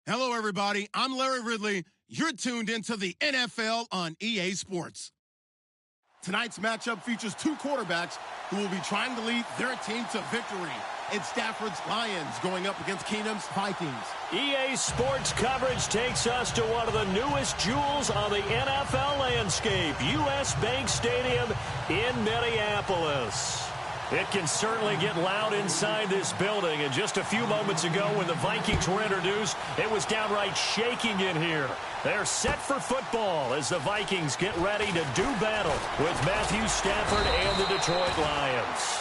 Hello, everybody. I'm Larry Ridley. You're tuned into the NFL on EA Sports. Tonight's matchup features two quarterbacks who will be trying to lead their team to victory. It's Stafford's Lions going up against Keenum's Vikings. EA Sports coverage takes us to one of the newest jewels on the NFL landscape, US Bank Stadium in Minneapolis. It can certainly get loud inside this building, and just a few moments ago when the Vikings were introduced, it was downright shaking in here. They're set for football as the Vikings get ready to do battle with Matthew Stafford and the Detroit Lions.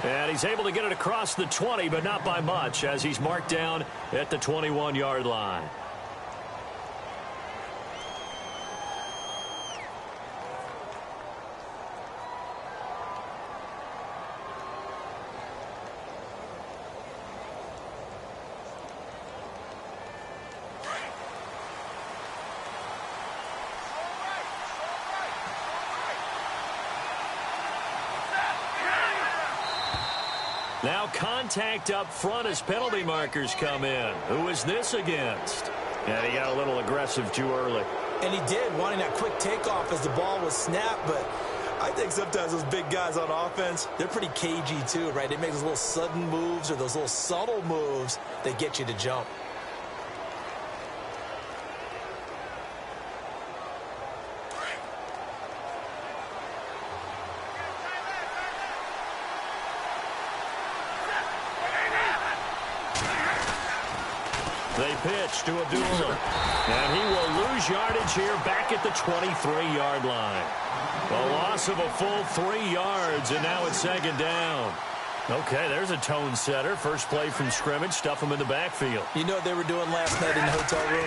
And he's able to get it across the 20, but not by much, as he's marked down at the 21-yard line. Now contact up front as penalty markers come in. Who is this against? And he got a little aggressive too early. And he did, wanting that quick takeoff as the ball was snapped. But I think sometimes those big guys on offense, they're pretty cagey too, right? They make those little sudden moves or those little subtle moves that get you to jump. They pitch to Abdullah, and he will lose yardage here back at the 23-yard line. A loss of a full 3 yards, and now it's second down. Okay, there's a tone setter. First play from scrimmage, stuff him in the backfield. You know what they were doing last night in the hotel room?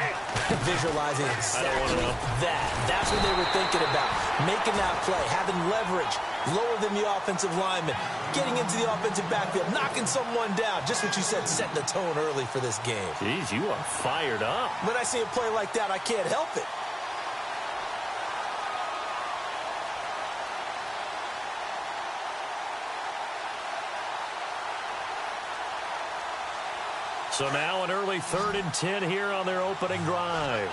Visualizing exactly that. That's what they were thinking about. Making that play, having leverage, lower than the offensive lineman, getting into the offensive backfield, knocking someone down. Just what you said, setting the tone early for this game. Jeez, you are fired up. When I see a play like that, I can't help it. So now an early 3rd and 10 here on their opening drive.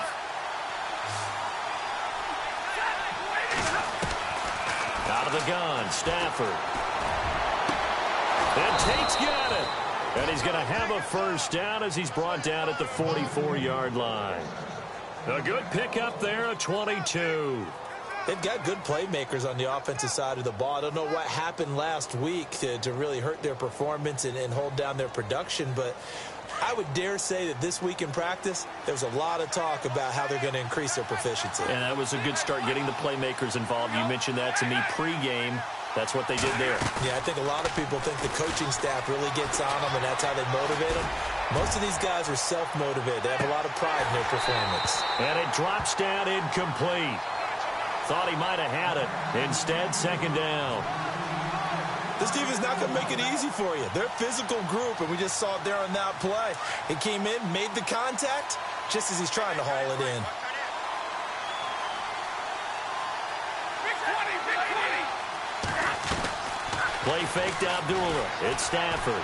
Out of the gun, Stafford. And Tate's got it. And he's going to have a first down as he's brought down at the 44-yard line. A good pickup there, a 22. They've got good playmakers on the offensive side of the ball. I don't know what happened last week to really hurt their performance and hold down their production, but I would dare say that this week in practice, there was a lot of talk about how they're going to increase their proficiency. And that was a good start, getting the playmakers involved. You mentioned that to me pregame. That's what they did there. Yeah, I think a lot of people think the coaching staff really gets on them, and that's how they motivate them. Most of these guys are self-motivated. They have a lot of pride in their performance. And it drops down incomplete. Thought he might have had it. Instead, second down. This team is not going to make it easy for you. They're a physical group, and we just saw it there on that play. He came in, made the contact, just as he's trying to haul it in. Play fake to Abdullah. It's Stafford.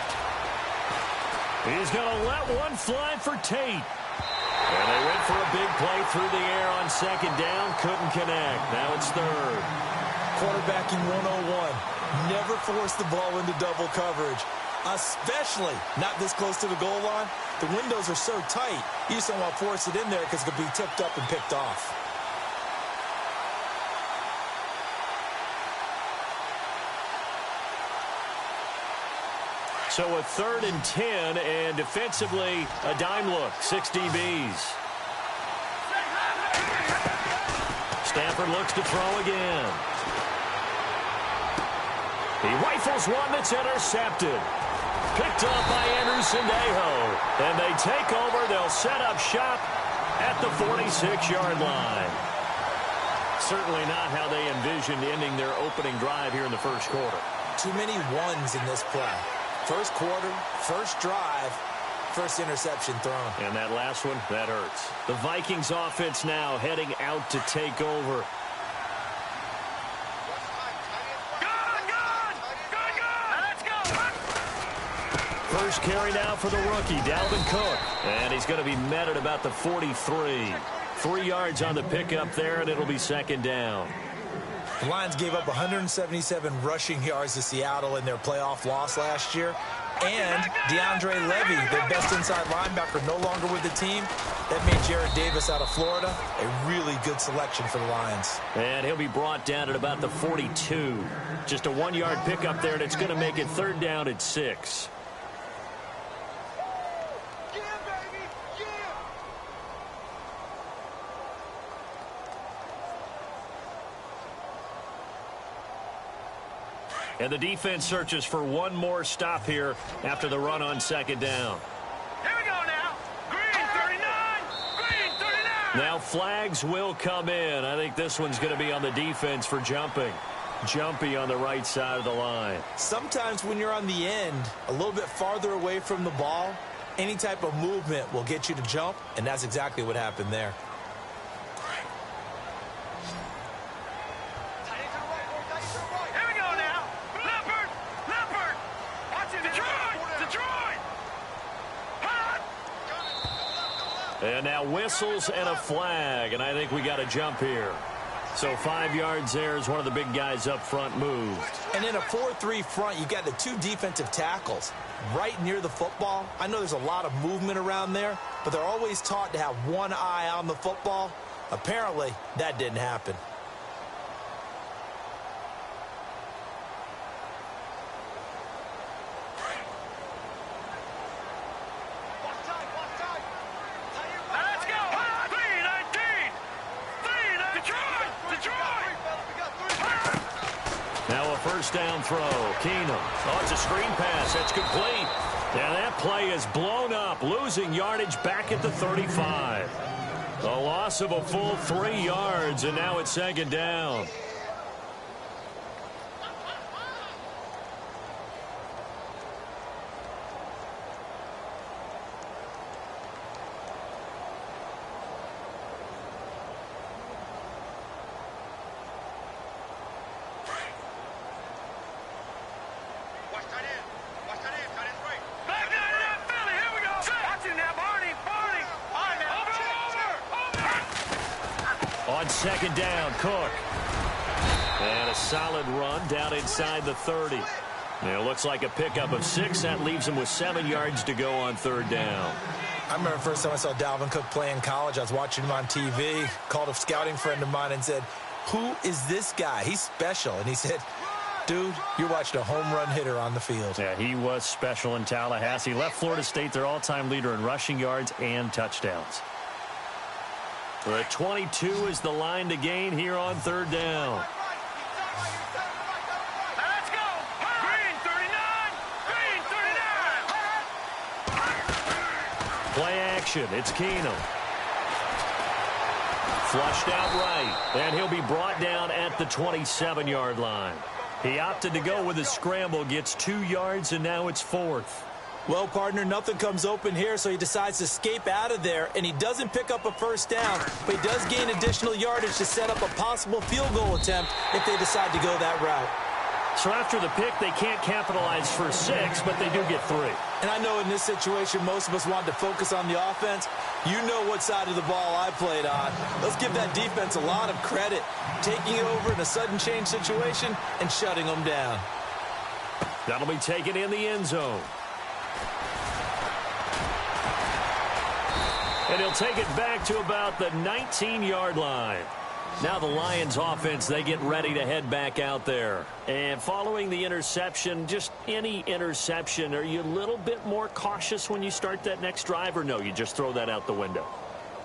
He's going to let one fly for Tate. And they went for a big play through the air on second down. Couldn't connect. Now it's third. Quarterbacking 101. Never force the ball into double coverage, especially not this close to the goal line. The windows are so tight, you just don't want to force it in there because it could be tipped up and picked off. So a 3rd and 10, and defensively, a dime look, 6 DBs. Stafford looks to throw again. He rifles one that's intercepted. Picked up by Andrew Sendejo. And they take over. They'll set up shop at the 46-yard line. Certainly not how they envisioned ending their opening drive here in the first quarter. Too many ones in this play. First quarter, first drive, first interception thrown. And that last one, that hurts. The Vikings offense now heading out to take over. First carry now for the rookie, Dalvin Cook. And he's going to be met at about the 43. 3 yards on the pickup there, and it'll be second down. The Lions gave up 177 rushing yards to Seattle in their playoff loss last year. And DeAndre Levy, their best inside linebacker, no longer with the team. That made Jared Davis out of Florida a really good selection for the Lions. And he'll be brought down at about the 42. Just a 1-yard pickup there, and it's going to make it third down at 6. And the defense searches for one more stop here after the run on second down. Here we go now. Green 39. Green 39. Now flags will come in. I think this one's going to be on the defense for jumping. Jumpy on the right side of the line. Sometimes when you're on the end, a little bit farther away from the ball, any type of movement will get you to jump, and that's exactly what happened there. And now whistles and a flag, and I think we got a jump here. So 5 yards there as one of the big guys up front moved. And in a 4-3 front, you got the 2 defensive tackles right near the football. I know there's a lot of movement around there, but they're always taught to have one eye on the football. Apparently, that didn't happen. First down throw. Keenum. Oh, it's a screen pass. That's complete. And that play is blown up, losing yardage back at the 35. A loss of a full 3 yards, and now it's second down. On second down, Cook. And a solid run down inside the 30. It looks like a pickup of 6. That leaves him with 7 yards to go on third down. I remember the first time I saw Dalvin Cook play in college. I was watching him on TV, called a scouting friend of mine and said, "Who is this guy? He's special." And he said, "Dude, you're watching a home run hitter on the field." Yeah, he was special in Tallahassee. Left Florida State their all-time leader in rushing yards and touchdowns. The 22 is the line to gain here on third down. Let's go. Green 39. Green 39. Play action. It's Keenum. Flushed out right. And he'll be brought down at the 27-yard line. He opted to go with a scramble, gets 2 yards, and now it's 4th. Well, partner, nothing comes open here, so he decides to escape out of there, and he doesn't pick up a first down, but he does gain additional yardage to set up a possible field goal attempt if they decide to go that route. So after the pick, they can't capitalize for 6, but they do get 3. And I know in this situation, most of us wanted to focus on the offense. You know what side of the ball I played on. Let's give that defense a lot of credit, taking it over in a sudden change situation and shutting them down. That'll be taken in the end zone. And he'll take it back to about the 19-yard line. Now the Lions offense, they get ready to head back out there. And following the interception, just any interception, are you a little bit more cautious when you start that next drive, or no, you just throw that out the window?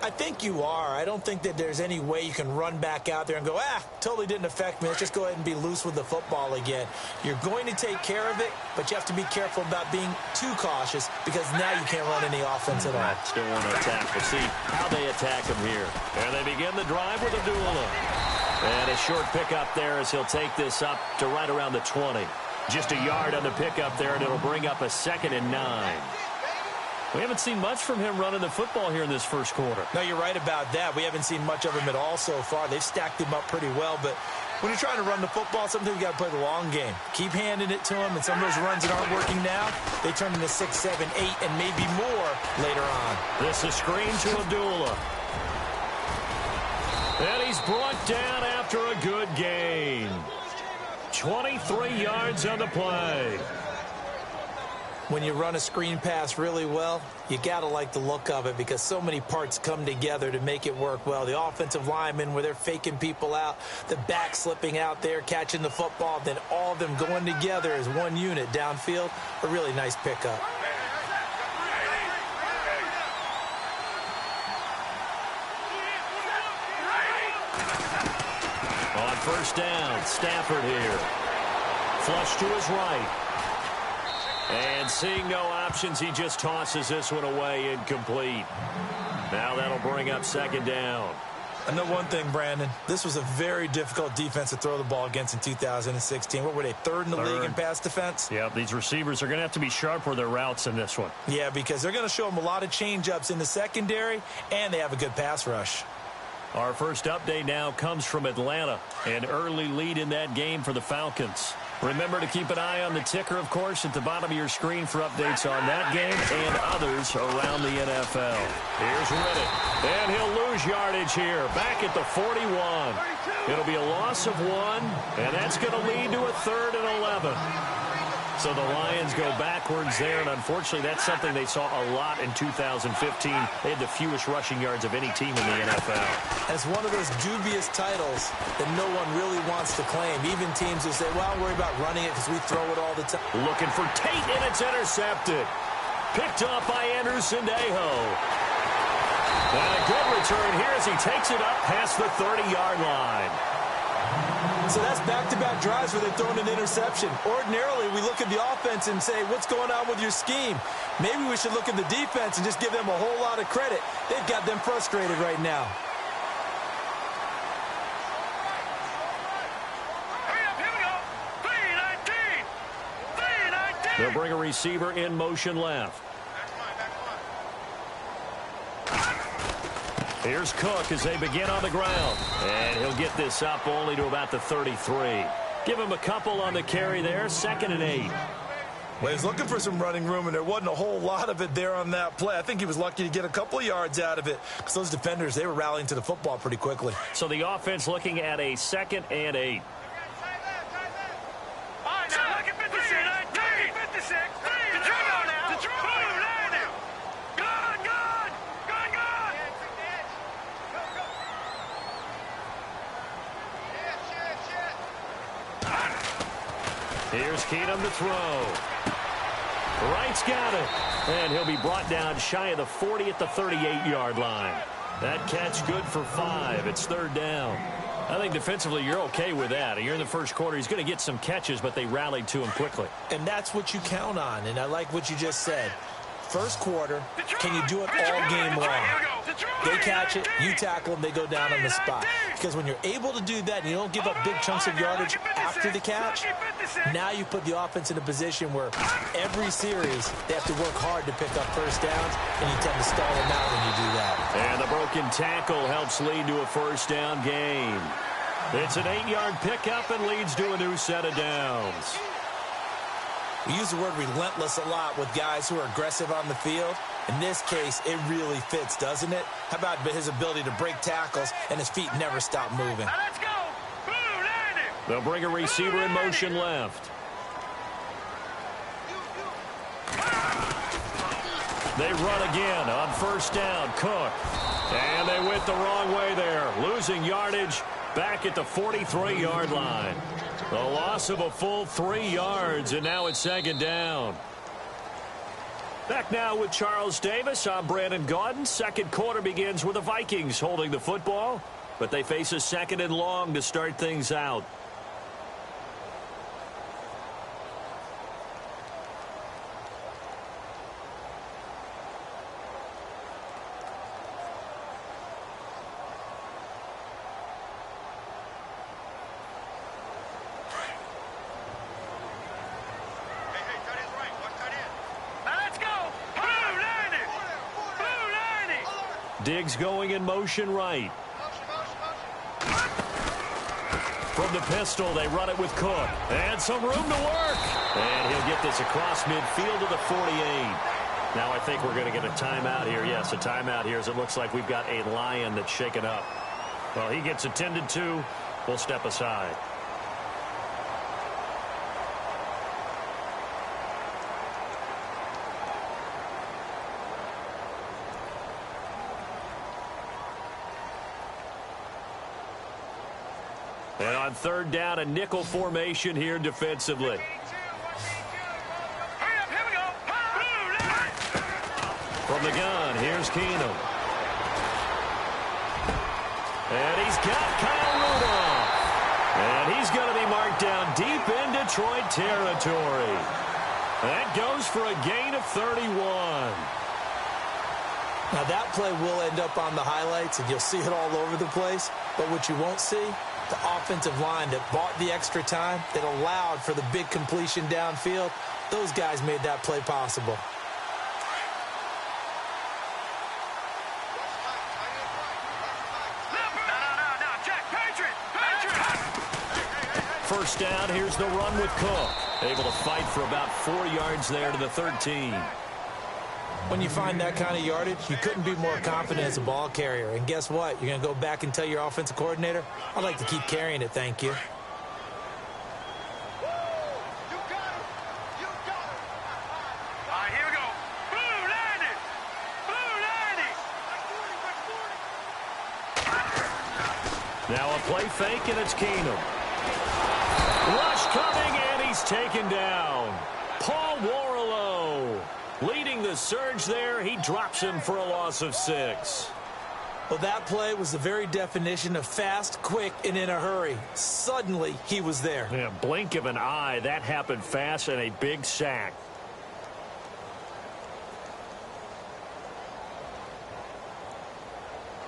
I think you are. I don't think that there's any way you can run back out there and go, totally didn't affect me. Let's just go ahead and be loose with the football again. You're going to take care of it, but you have to be careful about being too cautious because now you can't run any offense at all. Still want to attack. We'll see how they attack him here. And they begin the drive with a duel look. And a short pickup there as he'll take this up to right around the 20. Just a yard on the pickup there, and it'll bring up a 2nd and 9. We haven't seen much from him running the football here in this first quarter. No, you're right about that. We haven't seen much of him at all so far. They've stacked him up pretty well, but when you're trying to run the football, sometimes you got to play the long game. Keep handing it to them, and some of those runs that aren't working now, they turn into 6, 7, 8, and maybe more later on. This is screen to Abdullah. And he's brought down after a good gain. 23 yards on the play. When you run a screen pass really well, you got to like the look of it because so many parts come together to make it work well. The offensive linemen, where they're faking people out, the back slipping out there, catching the football, then all of them going together as one unit downfield. A really nice pickup. On first down, Stafford here. Flush to his right. And seeing no options, he just tosses this one away incomplete. Now that'll bring up second down. I know one thing, Brandon. This was a very difficult defense to throw the ball against in 2016. What were they, third in the league in pass defense? Yeah, these receivers are going to have to be sharp with their routes in this one. Yeah, because they're going to show them a lot of change-ups in the secondary, and they have a good pass rush. Our first update now comes from Atlanta. An early lead in that game for the Falcons. Remember to keep an eye on the ticker, of course, at the bottom of your screen for updates on that game and others around the NFL. Here's Riddick, and he'll lose yardage here, back at the 41. It'll be a loss of 1, and that's going to lead to a 3rd and 11. So the Lions go backwards there, and unfortunately that's something they saw a lot in 2015. They had the fewest rushing yards of any team in the NFL. It's one of those dubious titles that no one really wants to claim. Even teams will say, well, I'll worry about running it because we throw it all the time. Looking for Tate, and it's intercepted. Picked off by Anderson Dejo. And a good return here as he takes it up past the 30-yard line. So that's back-to-back drives where they're throwing an interception. Ordinarily, we look at the offense and say, what's going on with your scheme? Maybe we should look at the defense and just give them a whole lot of credit. They've got them frustrated right now. Here we go. 3-19. They'll bring a receiver in motion left. Here's Cook as they begin on the ground. And he'll get this up only to about the 33. Give him a couple on the carry there. 2nd and 8. Well, he's looking for some running room, and there wasn't a whole lot of it there on that play. I think he was lucky to get a couple of yards out of it because those defenders, they were rallying to the football pretty quickly. So the offense looking at a 2nd and 8. All right, now look at 56. 56. Did you go now? Did you go now? Here's Keenum to throw. Wright's got it. And he'll be brought down shy of the 40 at the 38-yard line. That catch good for 5. It's 3rd down. I think defensively you're okay with that. You're in the first quarter. He's going to get some catches, but they rallied to him quickly. And that's what you count on, and I like what you just said. First quarter, can you do it all game long? They catch it, you tackle them, they go down on the spot. Because when you're able to do that and you don't give up big chunks of yardage after the catch, now you put the offense in a position where every series they have to work hard to pick up first downs, and you tend to stall them out when you do that. And the broken tackle helps lead to a first down gain. It's an 8-yard pickup and leads to a new set of downs. We use the word relentless a lot with guys who are aggressive on the field. In this case, it really fits, doesn't it? How about his ability to break tackles and his feet never stop moving? Now let's go. Blue, landing. They'll bring a receiver in motion left. They run again on first down. Cook. And they went the wrong way there. Losing yardage back at the 43-yard line. The loss of a full 3 yards, and now it's 2nd down. Back now with Charles Davis. I'm Brandon Gaudin. Second quarter begins with the Vikings holding the football, but they face a 2nd and long to start things out. Diggs going in motion right. From the pistol, they run it with Cook. And some room to work. And he'll get this across midfield to the 48. Now I think we're going to get a timeout here. Yes, a timeout here as it looks like we've got a Lion that's shaken up. Well, he gets attended to. We'll step aside. And on third down, a nickel formation here defensively. From the gun, here's Keenum. And he's got Kyle Rudolph. And he's going to be marked down deep in Detroit territory. That goes for a gain of 31. Now that play will end up on the highlights, and you'll see it all over the place. But what you won't see, the offensive line that bought the extra time, that allowed for the big completion downfield, those guys made that play possible. First down, here's the run with Cook. Able to fight for about 4 yards there to the 13. When you find that kind of yardage, you couldn't be more confident as a ball carrier. And guess what? You're going to go back and tell your offensive coordinator, I'd like to keep carrying it, thank you. You got it. You got it. All right, here we go. Blue landed. Blue landed. Now a play fake, and it's Keenum. Rush coming, and he's taken down. Paul Warlow leading the surge there. He drops him for a loss of 6. Well, that play was the very definition of fast, quick, and in a hurry. Suddenly, he was there. Yeah, blink of an eye. That happened fast, and a big sack.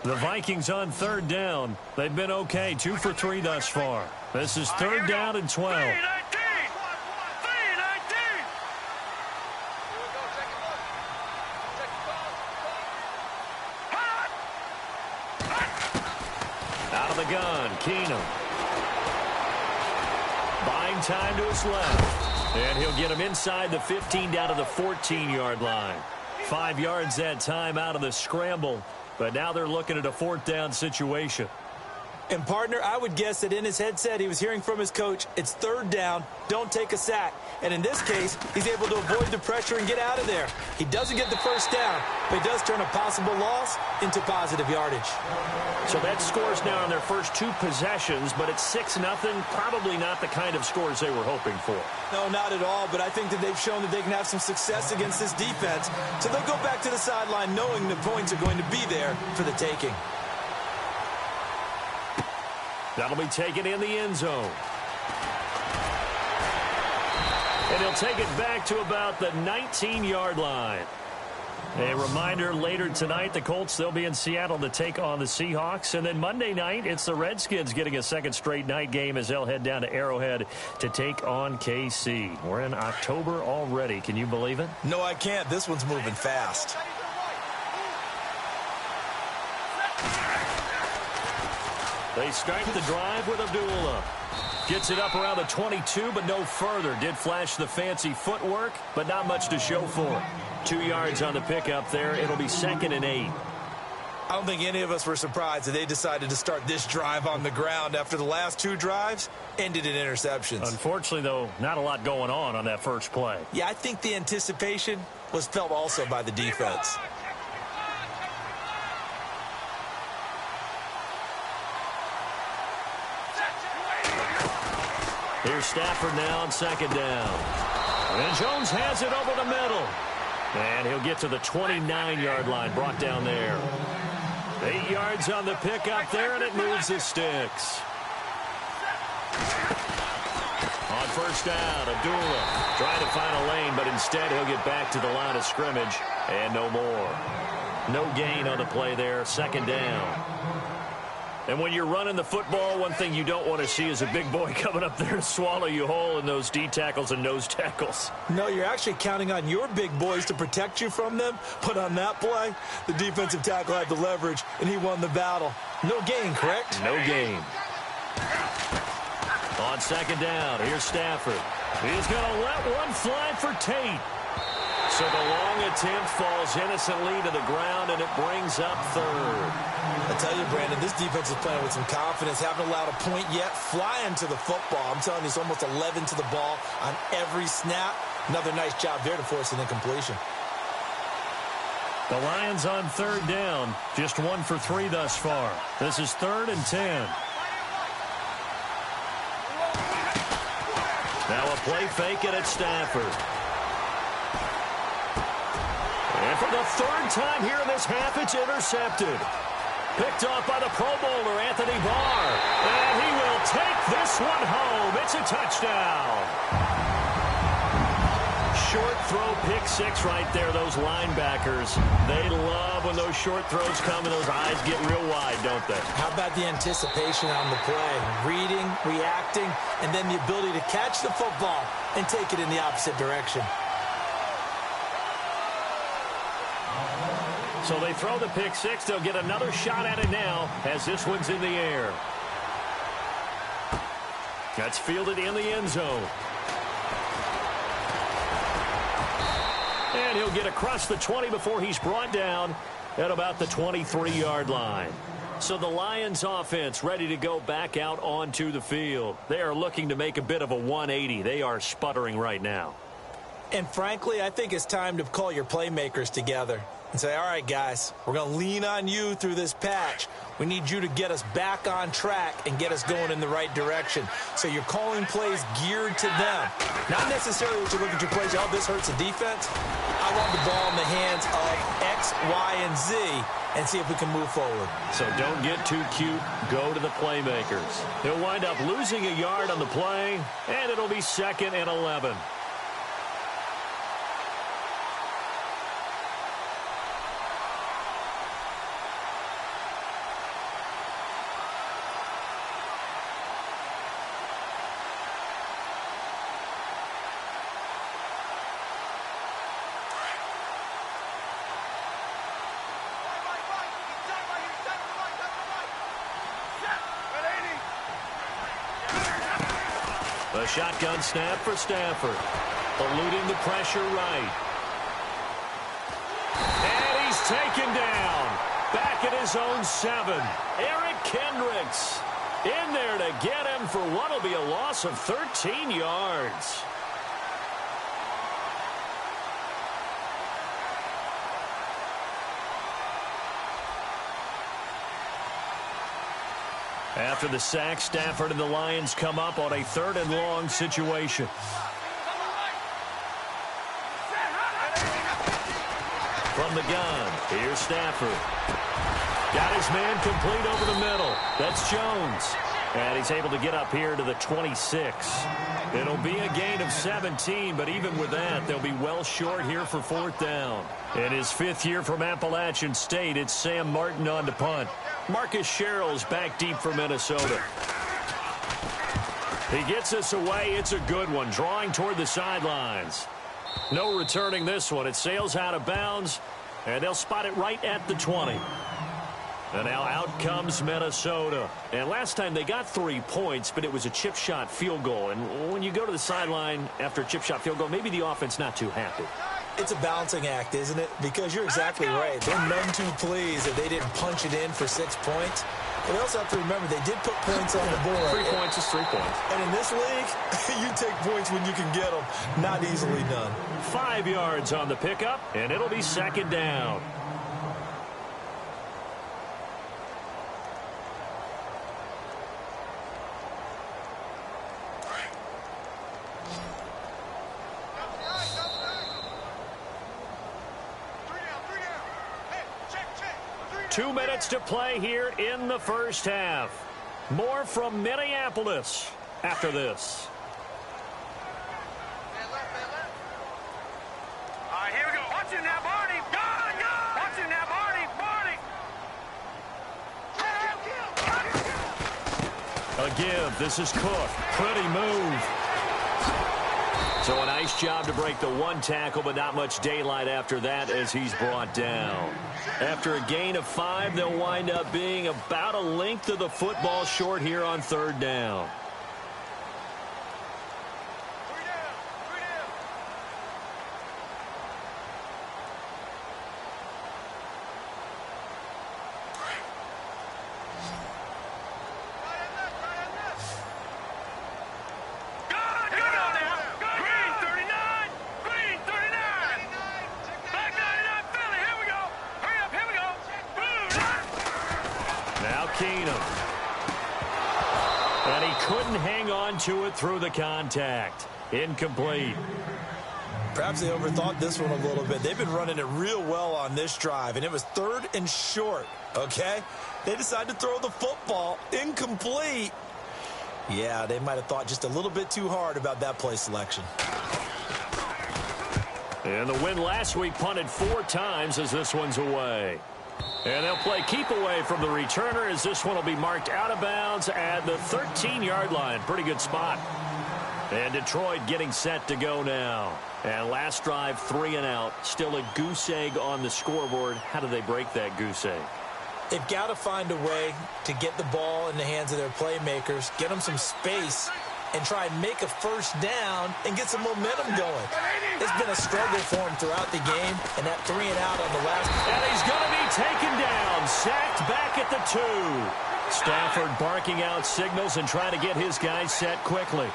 The Vikings on third down. They've been okay, 2 for 3 thus far. This is third down and 12. 3-19. Out of the gun, Keenum. Buying time to his left. And he'll get him inside the 15 down to the 14-yard line. 5 yards that time out of the scramble. But now they're looking at a fourth down situation. And, partner, I would guess that in his headset he was hearing from his coach, it's third down, don't take a sack. And in this case, he's able to avoid the pressure and get out of there. He doesn't get the first down, but he does turn a possible loss into positive yardage. So that scores now on their first 2 possessions, but it's 6-0. Probably not the kind of scores they were hoping for. No, not at all, but I think that they've shown that they can have some success against this defense. So they'll go back to the sideline knowing the points are going to be there for the taking. That'll be taken in the end zone. And he'll take it back to about the 19-yard line. A reminder, later tonight, the Colts, they'll be in Seattle to take on the Seahawks. And then Monday night, it's the Redskins getting a second straight night game as they'll head down to Arrowhead to take on KC. We're in October already. Can you believe it? No, I can't. This one's moving fast. They start the drive with Abdullah. Gets it up around the 22, but no further. Did flash the fancy footwork, but not much to show for it. 2 yards on the pickup there. It'll be 2nd and 8. I don't think any of us were surprised that they decided to start this drive on the ground after the last 2 drives ended in interceptions. Unfortunately, though, not a lot going on that first play. Yeah, I think the anticipation was felt also by the defense. Here's Stafford now on 2nd down. And Jones has it over the middle. And he'll get to the 29-yard line, brought down there. 8 yards on the pickup there, and it moves the sticks. On first down, Abdullah trying to find a lane, but instead he'll get back to the line of scrimmage, and no more. No gain on the play there, 2nd down. And when you're running the football, one thing you don't want to see is a big boy coming up there to swallow you whole in those D tackles and nose tackles. No, you're actually counting on your big boys to protect you from them. But on that play, the defensive tackle had the leverage, and he won the battle. No gain, correct? No gain. On second down, here's Stafford. He's going to let one fly for Tate. So the long attempt falls innocently to the ground, and it brings up third. I tell you, Brandon, this defense is playing with some confidence. Haven't allowed a point yet. Flying to the football. I'm telling you, it's almost 11 to the ball on every snap. Another nice job there to force an incompletion. The Lions on third down. Just 1 for 3 thus far. This is 3rd and 10. Now a play fake it at Stafford. And for the 3rd time here in this half, it's intercepted. Picked off by the Pro Bowler, Anthony Barr. And he will take this one home. It's a touchdown. Short throw, pick 6 right there, those linebackers. They love when those short throws come and those eyes get real wide, don't they? How about the anticipation on the play? Reading, reacting, and then the ability to catch the football and take it in the opposite direction. So they throw the pick 6. They'll get another shot at it now as this one's in the air. That's fielded in the end zone. And he'll get across the 20 before he's brought down at about the 23-yard line. So the Lions offense ready to go back out onto the field. They are looking to make a bit of a 180. They are sputtering right now. And frankly, I think it's time to call your playmakers together and say, all right, guys, we're going to lean on you through this patch. We need you to get us back on track and get us going in the right direction. So you're calling plays geared to them. Not necessarily that you look at your plays, oh, this hurts the defense. I want the ball in the hands of X, Y, and Z and see if we can move forward. So don't get too cute. Go to the playmakers. He'll wind up losing a yard on the play, and it'll be 2nd and 11. A shotgun snap for Stafford. Eluding the pressure right. And he's taken down. Back at his own 7. Eric Kendricks in there to get him for what will be a loss of 13 yards. After the sack, Stafford and the Lions come up on a 3rd and long situation. From the gun, here's Stafford. Got his man complete over the middle. That's Jones. And he's able to get up here to the 26. It'll be a gain of 17, but even with that, they'll be well short here for 4th down. In his 5th year from Appalachian State, it's Sam Martin on to punt. Marcus Sherrill's back deep for Minnesota. He gets us away. It's a good one, drawing toward the sidelines. No returning this one. It sails out of bounds, and they'll spot it right at the 20. And now out comes Minnesota. And last time they got 3 points, but it was a chip shot field goal. And when you go to the sideline after a chip shot field goal, maybe the offense not too happy. It's a balancing act, isn't it? Because you're exactly right. They're none too pleased that they didn't punch it in for 6 points. But we also have to remember they did put points on the board. 3 points is 3 points. And in this league, you take points when you can get them. Not easily done. 5 yards on the pickup, and it'll be 2nd down. Two minutes to play here in the first half. More from Minneapolis after this. All right, here we go. Watch it now, Barney. Watch it now, Barney. A give. This is Cook. Pretty move. So a nice job to break the 1 tackle, but not much daylight after that as he's brought down. After a gain of 5, they'll wind up being about a length of the football short here on 3rd down. him. And he couldn't hang on to it through the contact. Incomplete. Perhaps they overthought this one a little bit. They've been running it real well on this drive, and it was 3rd and short, okay? They decided to throw the football. Incomplete. Yeah, they might have thought just a little bit too hard about that play selection. And the win last week punted 4 times as this one's away. And they'll play keep away from the returner as this one will be marked out of bounds at the 13-yard line. Pretty good spot. And Detroit getting set to go now. And last drive, 3 and out. Still a goose egg on the scoreboard. How do they break that goose egg? They've got to find a way to get the ball in the hands of their playmakers, get them some space, and try and make a first down and get some momentum going. It's been a struggle for him throughout the game, and that 3 and out on the last. And he's going to be taken down, sacked back at the 2. Stafford barking out signals and trying to get his guys set quickly.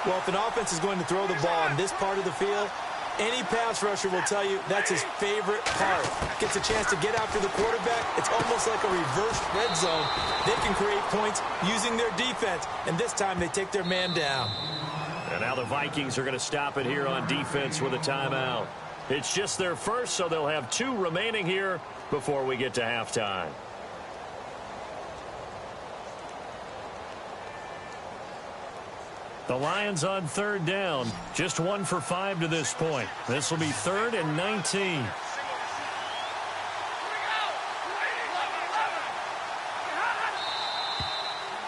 Well, if an offense is going to throw the ball in this part of the field, any pass rusher will tell you that's his favorite part. Gets a chance to get after the quarterback. It's almost like a reverse red zone. They can create points using their defense, and this time they take their man down. And now the Vikings are going to stop it here on defense with a timeout. It's just their first, so they'll have 2 remaining here before we get to halftime. The Lions on 3rd down. Just 1 for 5 to this point. This will be 3rd and 19.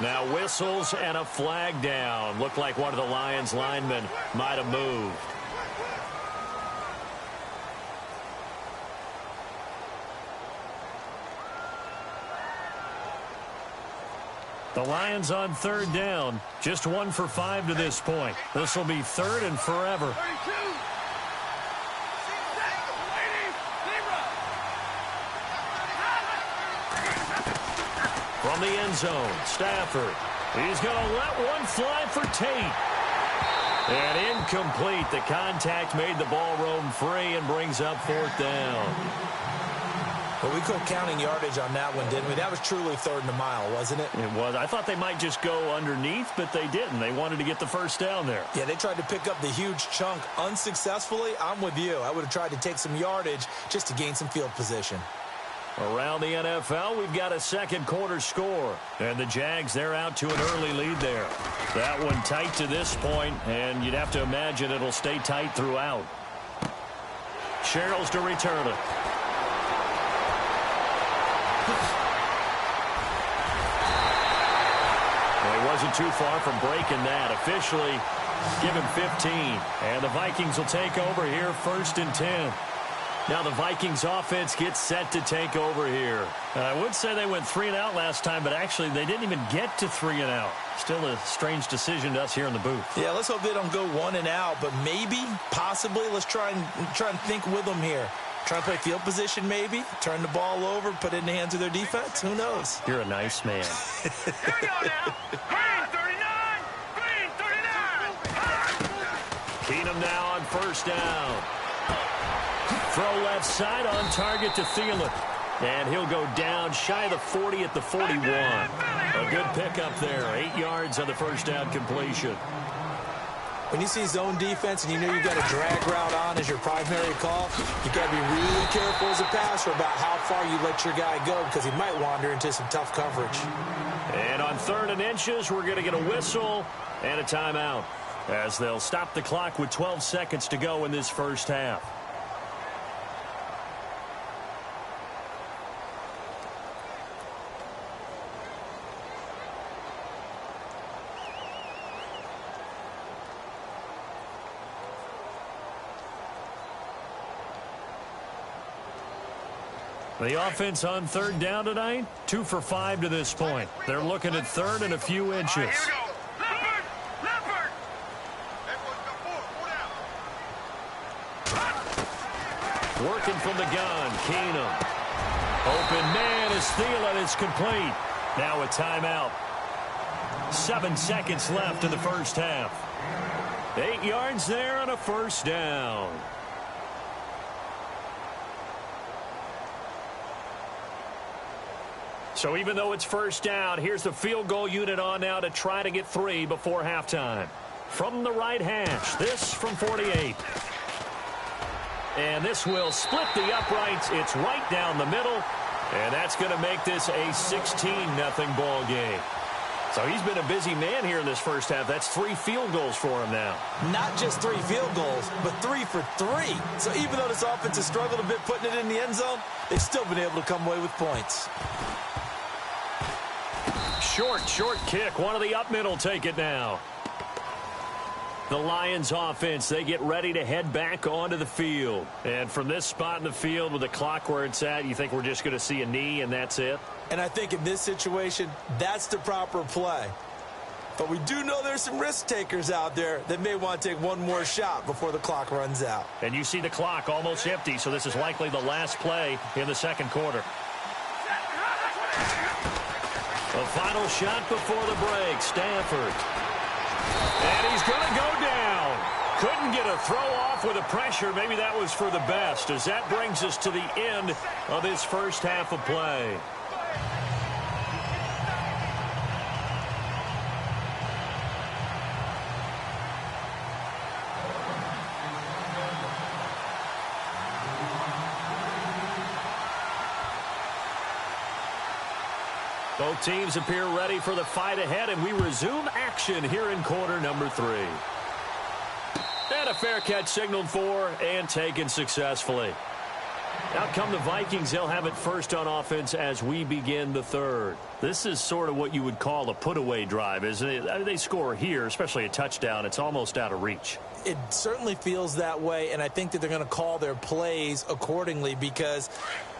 Now whistles and a flag down. Looked like one of the Lions linemen might have moved. The Lions on 3rd down. Just 1 for 5 to this point. This will be 3rd and forever. From the end zone, Stafford. He's going to let one fly for Tate. And incomplete. The contact made the ball roam free and brings up 4th down. Well, we quit counting yardage on that one, didn't we? That was truly 3rd and a mile, wasn't it? It was. I thought they might just go underneath, but they didn't. They wanted to get the first down there. Yeah, they tried to pick up the huge chunk unsuccessfully. I'm with you. I would have tried to take some yardage just to gain some field position. Around the NFL, we've got a 2nd quarter score. And the Jags, they're out to an early lead there. That one tight to this point, and you'd have to imagine it'll stay tight throughout. Sherrills to return it. Well, he wasn't too far from breaking that. Officially, give him 15. And the Vikings will take over here 1st and 10. Now the Vikings offense gets set to take over here. I would say they went 3 and out last time, but actually they didn't even get to 3 and out. Still a strange decision to us here in the booth. Yeah, let's hope they don't go 1 and out, but maybe, possibly, let's try and think with them here. Try and play field position maybe, turn the ball over, put it in the hands of their defense. Who knows? You're a nice man. Here we go now. Green 39. Green 39. Keenum now on 1st down. Throw left side on target to Thielen. And he'll go down shy of the 40 at the 41. A good pickup there. 8 yards on the 1st down completion. When you see zone defense and you know you've got a drag route on as your primary call, you've got to be really careful as a passer about how far you let your guy go because he might wander into some tough coverage. And on 3rd and inches, we're going to get a whistle and a timeout as they'll stop the clock with 12 seconds to go in this first half. The offense on 3rd down tonight, 2 for 5 to this point. They're looking at 3rd and a few inches. Here we go. Leopard. Working from the gun, Keenum. Open man is Thielen. It's complete. Now a timeout. 7 seconds left in the first half. 8 yards there on a 1st down. So even though it's first down, here's the field goal unit on now to try to get 3 before halftime. From the right hash, this from 48. And this will split the uprights. It's right down the middle. And that's going to make this a 16-0 ball game. So he's been a busy man here in this first half. That's 3 field goals for him now. Not just 3 field goals, but 3 for 3. So even though this offense has struggled a bit putting it in the end zone, they've still been able to come away with points. Short kick. One of the up middle take it now. The Lions offense, they get ready to head back onto the field. And from this spot in the field with the clock where it's at, you think we're just going to see a knee and that's it? And I think in this situation, that's the proper play. But we do know there's some risk takers out there that may want to take one more shot before the clock runs out. And you see the clock almost empty, so this is likely the last play in the second quarter. The final shot before the break, Stafford. And he's going to go down. Couldn't get a throw off with the pressure. Maybe that was for the best, as that brings us to the end of this first half of play. Both teams appear ready for the fight ahead, and we resume action here in quarter number 3. And a fair catch signaled for and taken successfully. Out come the Vikings. They'll have it first on offense as we begin the third. This is sort of what you would call a put-away drive, isn't it? They score here, especially a touchdown. It's almost out of reach. It certainly feels that way, and I think that they're going to call their plays accordingly, because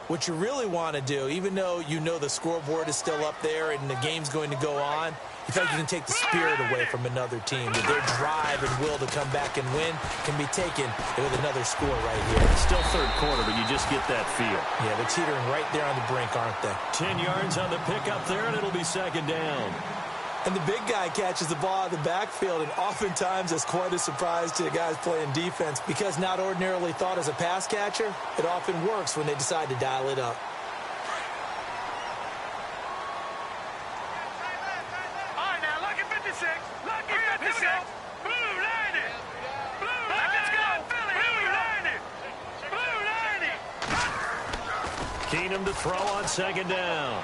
what you really want to do, even though you know the scoreboard is still up there and the game's going to go on, you feel like you can take the spirit away from another team. That their drive and will to come back and win can be taken with another score right here. It's still third quarter, but you just get that feel. Yeah, they're teetering right there on the brink, aren't they? 10 yards on the pickup there, and it'll be second down. And the big guy catches the ball out of the backfield, and oftentimes it's quite a surprise to the guys playing defense, because not ordinarily thought as a pass catcher, it often works when they decide to dial it up. All right, now, look at 56. Look at 56. Blue line it. Blue line it. Let's go, Philly. Blue line it. Blue line it. Keenum to throw on second down.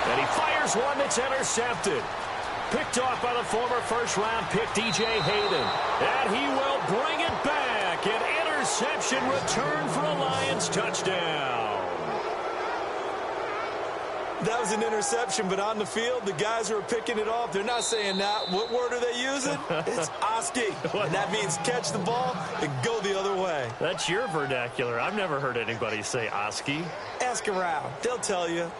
And he fires one that's intercepted. Picked off by the former first-round pick, DJ Hayden. And he will bring it back. An interception return for a Lions touchdown. That was an interception, but on the field, the guys who are picking it off, they're not saying that. What word are they using? It's Oski. And that means catch the ball and go the other way. That's your vernacular. I've never heard anybody say Oski. Ask around. They'll tell you.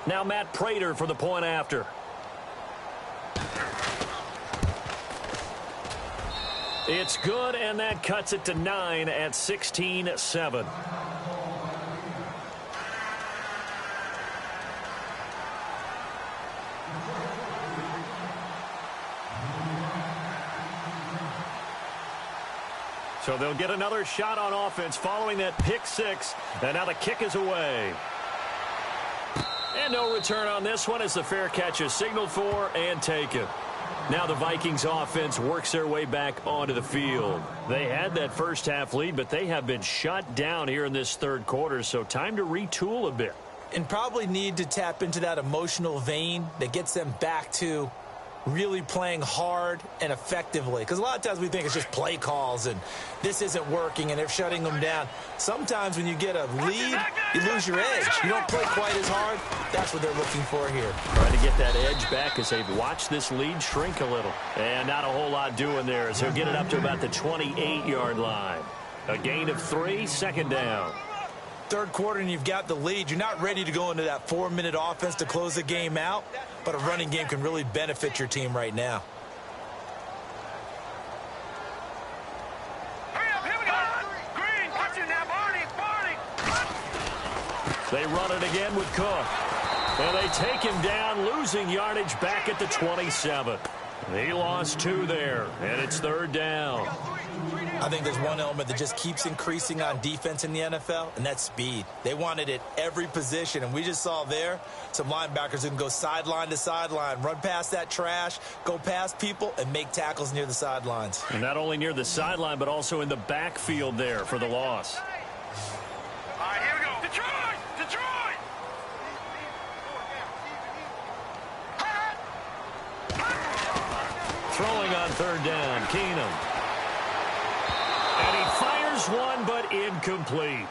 Now Matt Prater for the point after. It's good, and that cuts it to 9 at 16-7. So they'll get another shot on offense following that pick 6, and now the kick is away. And no return on this one as the fair catch is signaled for and taken. Now the Vikings offense works their way back onto the field. They had that first half lead, but they have been shut down here in this third quarter, so time to retool a bit. And probably need to tap into that emotional vein that gets them back to really playing hard and effectively. Because a lot of times we think it's just play calls and this isn't working and they're shutting them down. Sometimes when you get a lead, you lose your edge. You don't play quite as hard. That's what they're looking for here. Trying to get that edge back as they've watched this lead shrink a little. And not a whole lot doing there as he'll get it up to about the 28-yard line. A gain of 3, second down. Third quarter and you've got the lead. You're not ready to go into that 4-minute offense to close the game out, but a running game can really benefit your team right now. Hurry up, here we go. Green, watch it now, Barney. They run it again with Cook. And they take him down, losing yardage back at the 27. He lost 2 there, and it's third down. I think there's one element that just keeps increasing on defense in the NFL, and that's speed. They want it at every position, and we just saw there some linebackers who can go sideline to sideline, run past that trash, go past people, and make tackles near the sidelines. And not only near the sideline, but also in the backfield there for the loss. All right, here we go. Detroit! Detroit! Throwing on third down, Keenum. And he fires one, but incomplete.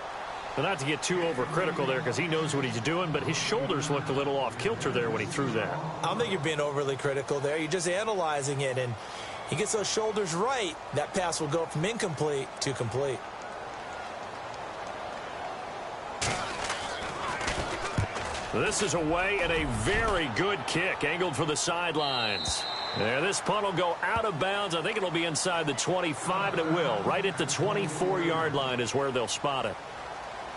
Well, not to get too overcritical there because he knows what he's doing, but his shoulders looked a little off kilter there when he threw that. I don't think you're being overly critical there. You're just analyzing it, and he gets those shoulders right. That pass will go from incomplete to complete. This is away and a very good kick, angled for the sidelines. There, this punt will go out of bounds. I think it'll be inside the 25, and it will. Right at the 24-yard line is where they'll spot it.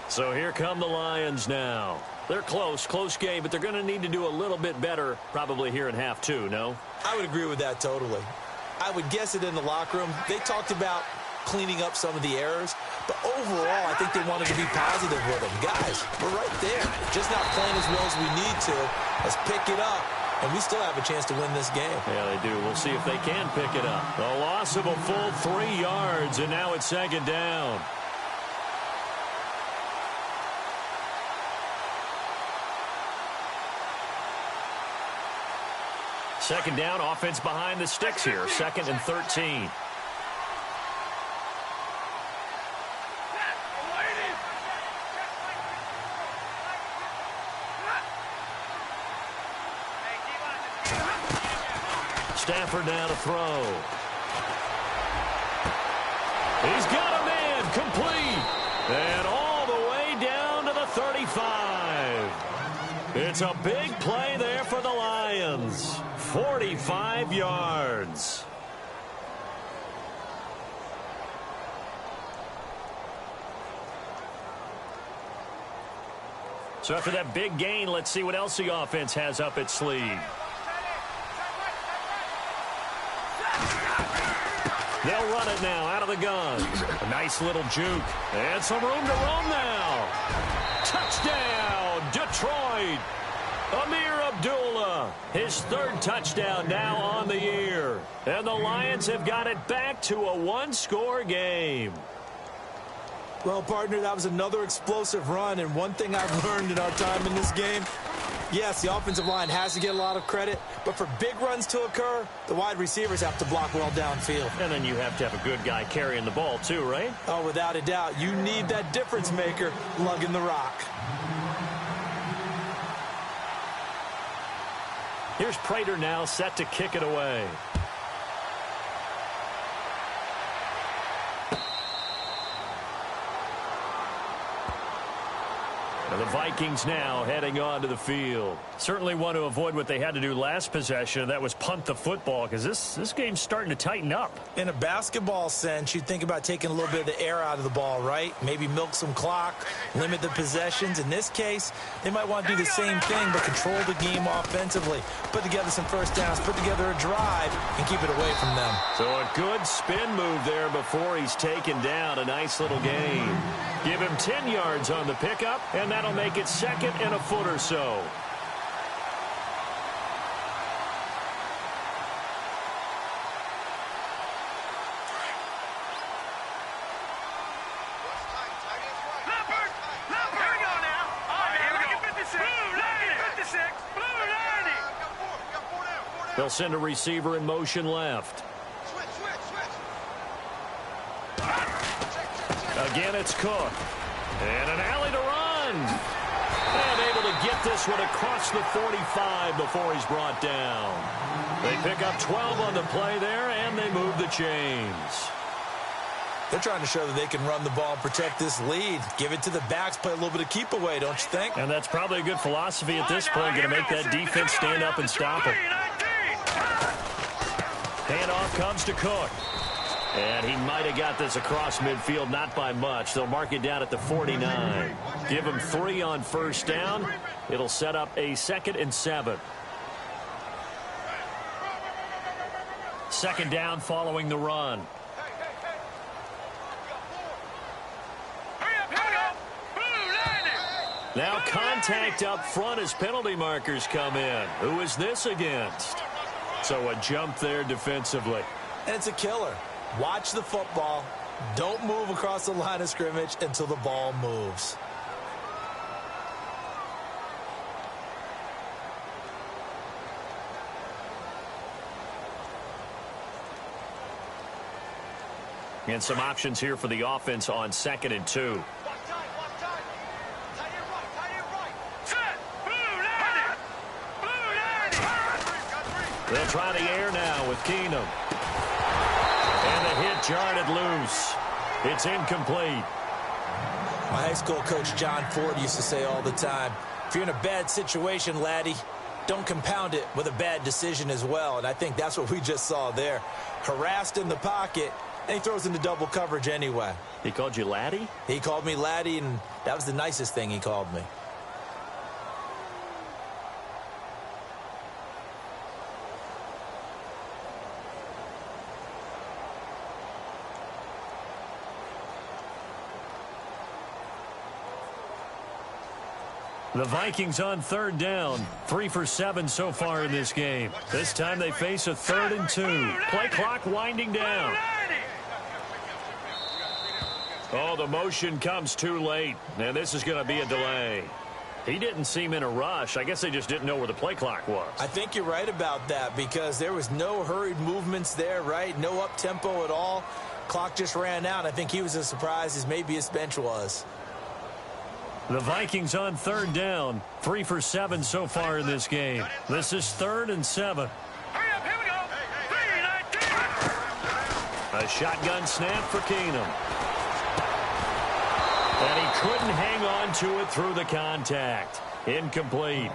So here come the Lions now. They're close game, but they're going to need to do a little bit better probably here in half two, no? I would agree with that totally. I would guess it in the locker room. They talked about cleaning up some of the errors, but overall, I think they wanted to be positive with them. Guys, we're right there. Just not playing as well as we need to. Let's pick it up. And we still have a chance to win this game. Yeah, they do. We'll see if they can pick it up. A loss of a full 3 yards, and now it's second down. Second down, offense behind the sticks here. 2nd and 13. Stafford now to throw. He's got a man complete. And all the way down to the 35. It's a big play there for the Lions. 45 yards. So after that big gain, let's see what else the offense has up its sleeve. They'll run it now out of the gun. A nice little juke. And some room to roam now. Touchdown, Detroit. Amir Abdullah, his 3rd touchdown now on the year. And the Lions have got it back to a 1-score game. Well, partner, that was another explosive run, and one thing I've learned in our time in this game, yes, the offensive line has to get a lot of credit, but for big runs to occur, the wide receivers have to block well downfield. And then you have to have a good guy carrying the ball too, right? Oh, without a doubt. You need that difference maker lugging the rock. Here's Prater now set to kick it away. The Vikings now heading on to the field. Certainly want to avoid what they had to do last possession, and that was punt the football, because this game's starting to tighten up. In a basketball sense, you'd think about taking a little bit of the air out of the ball, right? Maybe milk some clock, limit the possessions. In this case, they might want to do the same thing, but control the game offensively. Put together some first downs, put together a drive, and keep it away from them. So a good spin move there before he's taken down. A nice little gain. Give him 10 yards on the pickup, and that'll make it 2nd and a foot or so. They'll send a receiver in motion left. Again, it's Cook. And an alley to run. And able to get this one across the 45 before he's brought down. They pick up 12 on the play there, and they move the chains. They're trying to show that they can run the ball and protect this lead. Give it to the backs, play a little bit of keep away, don't you think? And that's probably a good philosophy at this point, going to make that defense stand up and stop it. Handoff comes to Cook. And he might have got this across midfield, not by much. They'll mark it down at the 49. Give him 3 on first down. It'll set up a 2nd and 7. 2nd down following the run. Now contact up front as penalty markers come in. Who is this against? So a jump there defensively. And it's a killer. Watch the football. Don't move across the line of scrimmage until the ball moves. And some options here for the offense on 2nd and 2. They'll try the air now with Keenum. And the hit jarred loose. It's incomplete. My high school coach John Ford used to say all the time, if you're in a bad situation, laddie, don't compound it with a bad decision as well. And I think that's what we just saw there. Harassed in the pocket, and he throws into double coverage anyway. He called you laddie? He called me laddie, and that was the nicest thing he called me. The Vikings on 3rd down. 3 for 7 so far in this game. This time they face a 3rd and 2. Play clock winding down. Oh, the motion comes too late. And this is going to be a delay. He didn't seem in a rush. I guess they just didn't know where the play clock was. I think you're right about that because there was no hurried movements there, right? No up-tempo at all. Clock just ran out. I think he was as surprised as maybe his bench was. The Vikings on 3rd down. 3 for 7 so far in this game. This is 3rd and 7. Hurry up, here we go. 3-19. A shotgun snap for Keenum. And he couldn't hang on to it through the contact. Incomplete.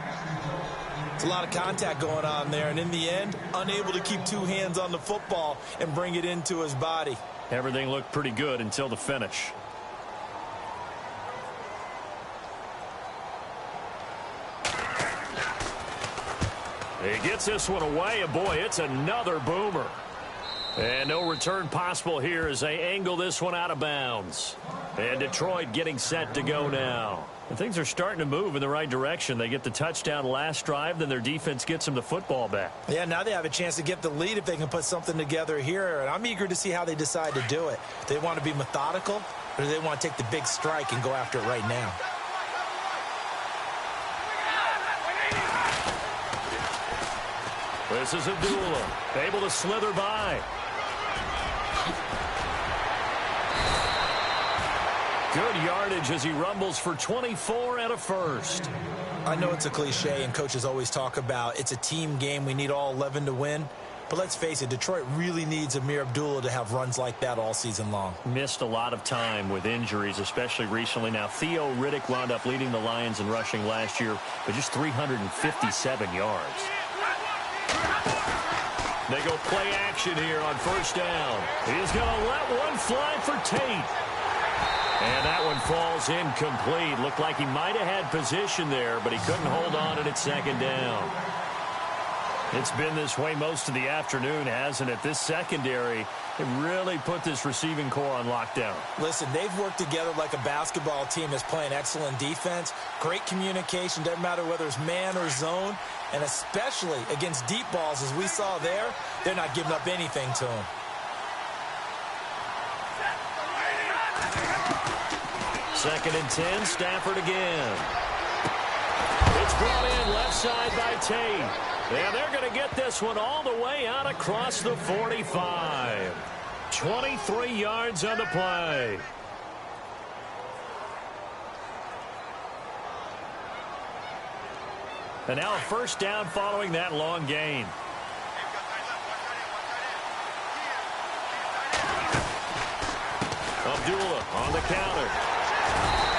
It's a lot of contact going on there, and in the end, unable to keep two hands on the football and bring it into his body. Everything looked pretty good until the finish. He gets this one away, and boy, it's another boomer. And no return possible here as they angle this one out of bounds. And Detroit getting set to go now. And things are starting to move in the right direction. They get the touchdown last drive, then their defense gets them the football back. Yeah, now they have a chance to get the lead if they can put something together here. And I'm eager to see how they decide to do it. Do they want to be methodical, or do they want to take the big strike and go after it right now? This is Abdullah, able to slither by. Good yardage as he rumbles for 24 and a first. I know it's a cliche, and coaches always talk about it's a team game. We need all 11 to win. But let's face it, Detroit really needs Amir Abdullah to have runs like that all season long. Missed a lot of time with injuries, especially recently. Now, Theo Riddick wound up leading the Lions in rushing last year, but just 357 yards. They go play action here on 1st down. He's going to let one fly for Tate. And that one falls incomplete. Looked like he might have had position there, but he couldn't hold on to it 2nd down. It's been this way most of the afternoon, hasn't it? This secondary, it really put this receiving core on lockdown. Listen, they've worked together like a basketball team that's playing excellent defense. Great communication, doesn't matter whether it's man or zone. And especially against deep balls, as we saw there, they're not giving up anything to him. Second and 10, Stafford again. It's brought in left side by Tate. And they're going to get this one all the way out across the 45. 23 yards on the play. And now a 1st down following that long gain. Abdullah on the counter.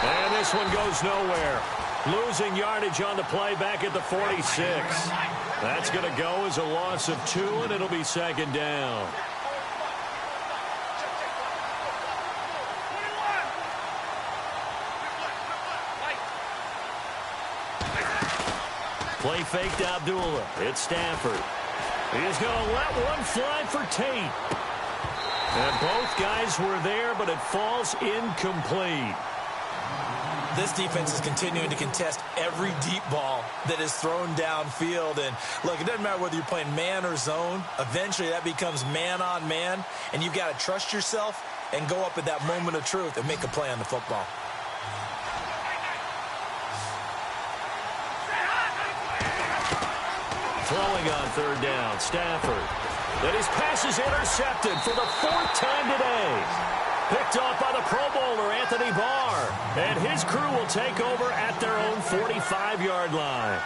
And this one goes nowhere. Losing yardage on the play back at the 46. That's going to go as a loss of 2, and it'll be 2nd down. Play fake to Abdullah. It's Stafford. He's going to let one fly for Tate. And both guys were there, but it falls incomplete. this defense is continuing to contest every deep ball that is thrown downfield. And, look, it doesn't matter whether you're playing man or zone. Eventually, that becomes man-on-man, and you've got to trust yourself and go up at that moment of truth and make a play on the football. Throwing on third down, Stafford. And his pass is intercepted for the 4th time today. Picked off by the Pro Bowler, Anthony Barr. And his crew will take over at their own 45-yard line.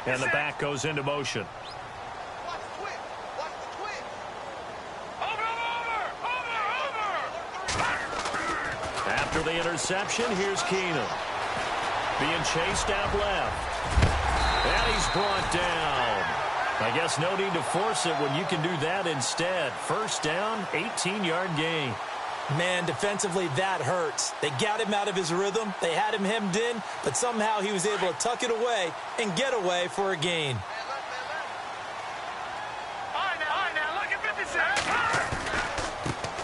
And the back goes into motion. After the interception, here's Keenum. Being chased out left. And he's brought down. I guess no need to force it when you can do that instead. First down, 18-yard gain. Man, defensively, that hurts. They got him out of his rhythm. They had him hemmed in, but somehow he was able to tuck it away and get away for a gain.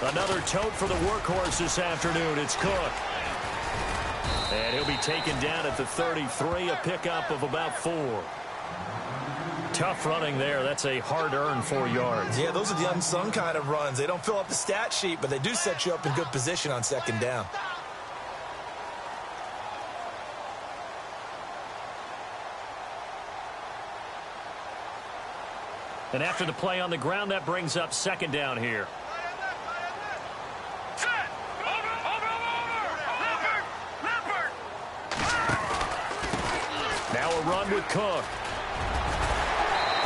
Another tote for the workhorse this afternoon. It's Cook. And he'll be taken down at the 33, a pickup of about 4. Tough running there. That's a hard-earned 4 yards. Yeah, those are the unsung kind of runs. They don't fill up the stat sheet, but they do set you up in good position on second down. And after the play on the ground, that brings up second down here. Now a run with Cook.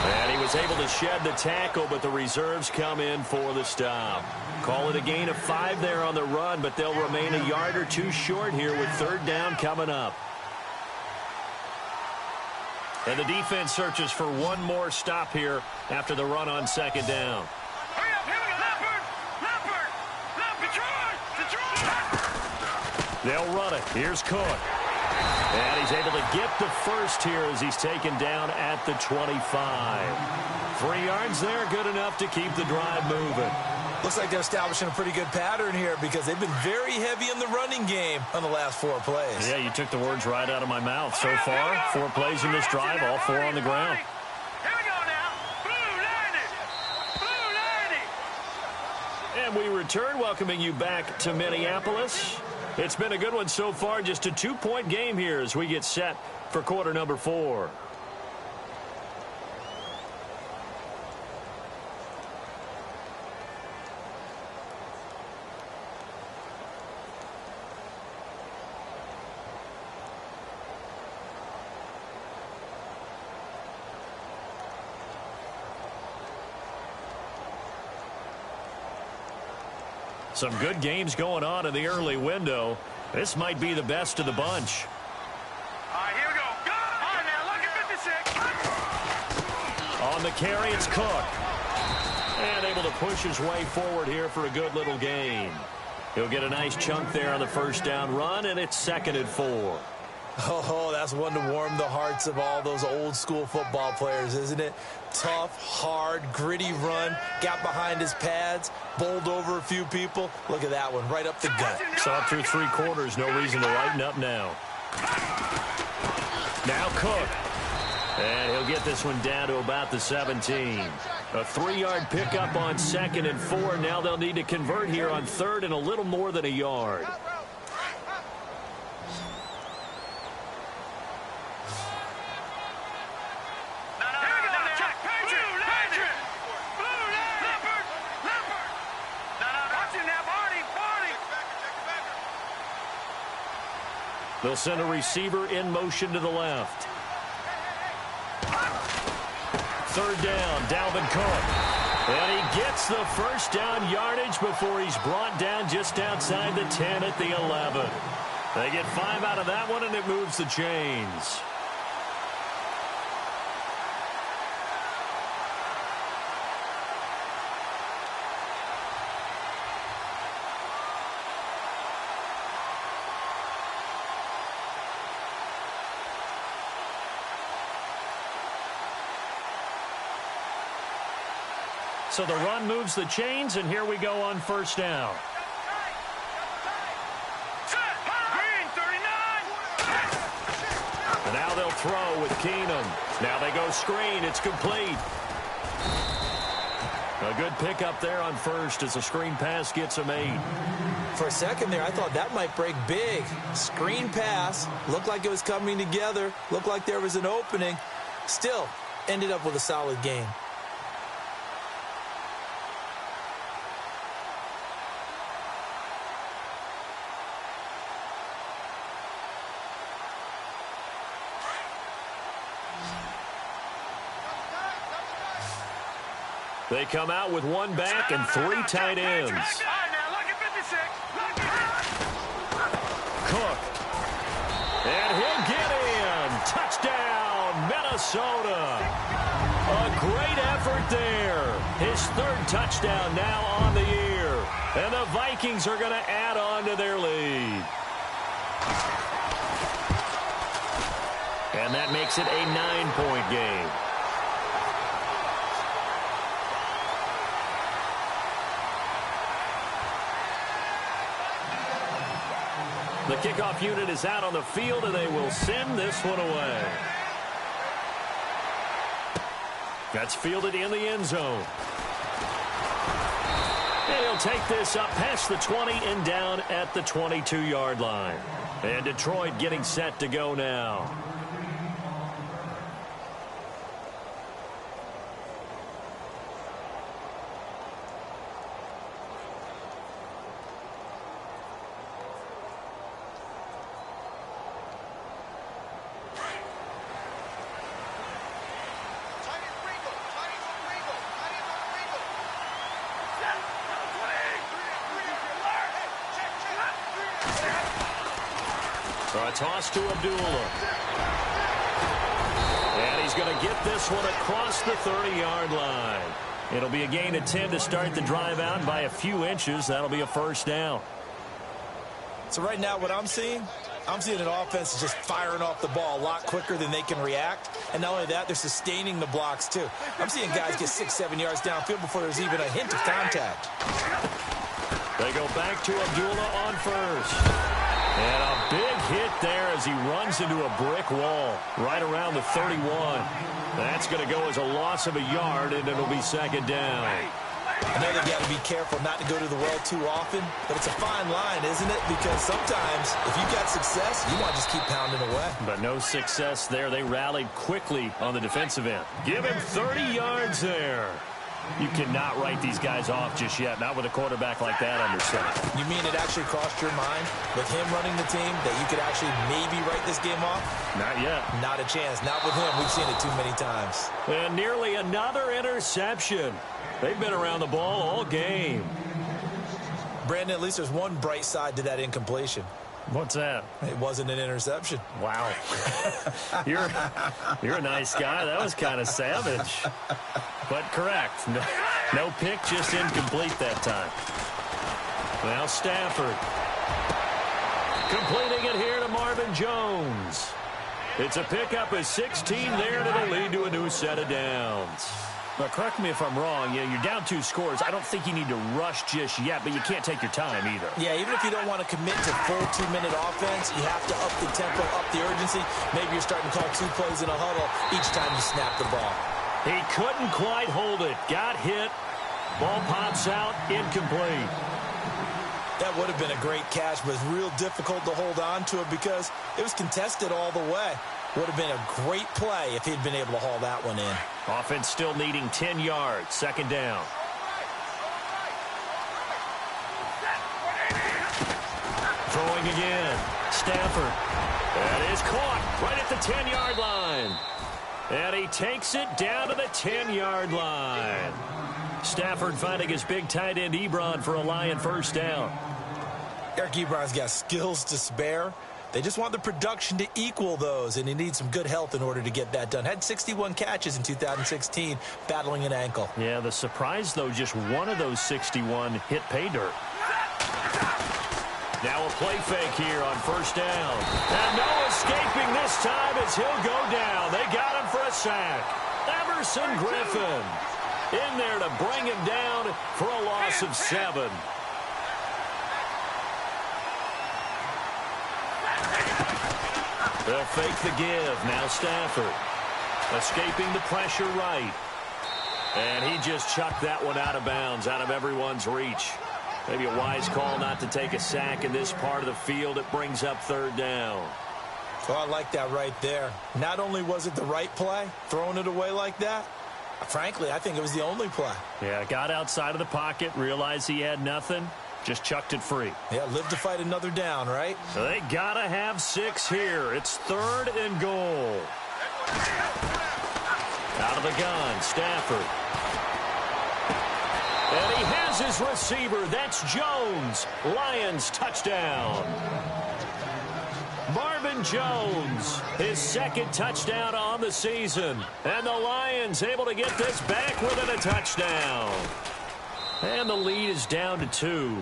And he was able to shed the tackle, but the reserves come in for the stop. Call it a gain of 5 there on the run, but they'll remain a yard or 2 short here with third down coming up. And the defense searches for one more stop here after the run on second down. They'll run it. Here's Cook. And he's able to get the first here as he's taken down at the 25. 3 yards there, good enough to keep the drive moving. Looks like they're establishing a pretty good pattern here because they've been very heavy in the running game on the last 4 plays. Yeah, you took the words right out of my mouth. So far, 4 plays in this drive, all 4 on the ground. Here we go now. Blue 90. And we return, welcoming you back to Minneapolis. It's been a good one so far, just a 2-point game here as we get set for quarter number 4. Some good games going on in the early window. This might be the best of the bunch. All right, here we go. All right, now look at 56. On the carry, it's Cook. And able to push his way forward here for a good little gain. He'll get a nice chunk there on the first down run, and it's 2nd and 4. Oh, that's one to warm the hearts of all those old school football players, isn't it? Tough, hard, gritty run, got behind his pads, bowled over a few people. Look at that one, right up the gut. Saw it through 3 quarters, no reason to lighten up now. Now Cook. And he'll get this one down to about the 17. A 3-yard pickup on 2nd and 4. Now they'll need to convert here on 3rd and a little more than a yard. They'll send a receiver in motion to the left. 3rd down, Dalvin Cook. And he gets the first down yardage before he's brought down just outside the 10 at the 11. They get 5 out of that one, and it moves the chains. So the run moves the chains, and here we go on first down. And now they'll throw with Keenum. Now they go screen. It's complete. A good pickup there on first as the screen pass gets him 8. For a second there, I thought that might break big. Screen pass. Looked like it was coming together. Looked like there was an opening. Still, ended up with a solid game. They come out with one back and 3 tight ends. Cook. And he'll get in. Touchdown, Minnesota. A great effort there. His 3rd touchdown now on the year. And the Vikings are going to add on to their lead. And that makes it a 9-point game. The kickoff unit is out on the field, and they will send this one away. That's fielded in the end zone. And he'll take this up past the 20 and down at the 22-yard line. And Detroit getting set to go now. Toss to Abdullah. And he's going to get this one across the 30-yard line. It'll be a gain of 10 to start the drive out, and by a few inches, that'll be a first down. So right now what I'm seeing an offense just firing off the ball a lot quicker than they can react. And not only that, they're sustaining the blocks, too. I'm seeing guys get 6-7 yards downfield before there's even a hint of contact. They go back to Abdullah on first. And a big hit there as he runs into a brick wall right around the 31. That's going to go as a loss of a yard, and it'll be second down. I know they've got to be careful not to go to the well too often, but it's a fine line, isn't it? Because sometimes if you've got success, you want to just keep pounding away. But no success there. They rallied quickly on the defensive end. Give him 30 yards there. You cannot write these guys off just yet, not with a quarterback like that under center. You mean it actually crossed your mind with him running the team that you could actually maybe write this game off? Not yet. Not a chance. Not with him. We've seen it too many times. And nearly another interception. They've been around the ball all game. Brandon, at least there's one bright side to that incompletion. What's that? It wasn't an interception. Wow. You're a nice guy. That was kind of savage. But correct. No pick, just incomplete that time. Now Stafford. Completing it here to Marvin Jones. It's a pickup of 16 there, and it'll lead to a new set of downs. Now, correct me if I'm wrong. Yeah, you're down 2 scores. I don't think you need to rush just yet, but you can't take your time either. Yeah, even if you don't want to commit to full 2-minute offense, you have to up the tempo, up the urgency. Maybe you're starting to call 2 plays in a huddle each time you snap the ball. He couldn't quite hold it. Got hit. Ball pops out. Incomplete. That would have been a great catch, but it's real difficult to hold on to it because it was contested all the way. Would have been a great play if he'd been able to haul that one in. Offense still needing 10 yards. Second down. Throwing again. Stafford. That is caught right at the 10-yard line. And he takes it down to the 10-yard line. Stafford finding his big tight end Ebron for a Lion first down. Eric Ebron's got skills to spare. They just want the production to equal those, and he needs some good health in order to get that done. Had 61 catches in 2016, battling an ankle. Yeah, the surprise, though, just one of those 61 hit pay dirt. Now a play fake here on first down. And no escaping this time as he'll go down. They got him for a sack. Everson Griffin. in there to bring him down for a loss of 7. They'll fake the give. Now Stafford. Escaping the pressure right. And he just chucked that one out of bounds, out of everyone's reach. Maybe a wise call not to take a sack in this part of the field. It brings up 3rd down. Oh, I like that right there. Not only was it the right play, throwing it away like that, frankly, I think it was the only play. Yeah, got outside of the pocket, realized he had nothing, just chucked it free. Yeah, live to fight another down, right? So they got to have 6 here. It's 3rd and goal. Out of the gun, Stafford. And he has his receiver. That's Jones. Lions touchdown. Marvin Jones, his 2nd touchdown on the season. And the Lions able to get this back within a touchdown. And the lead is down to 2.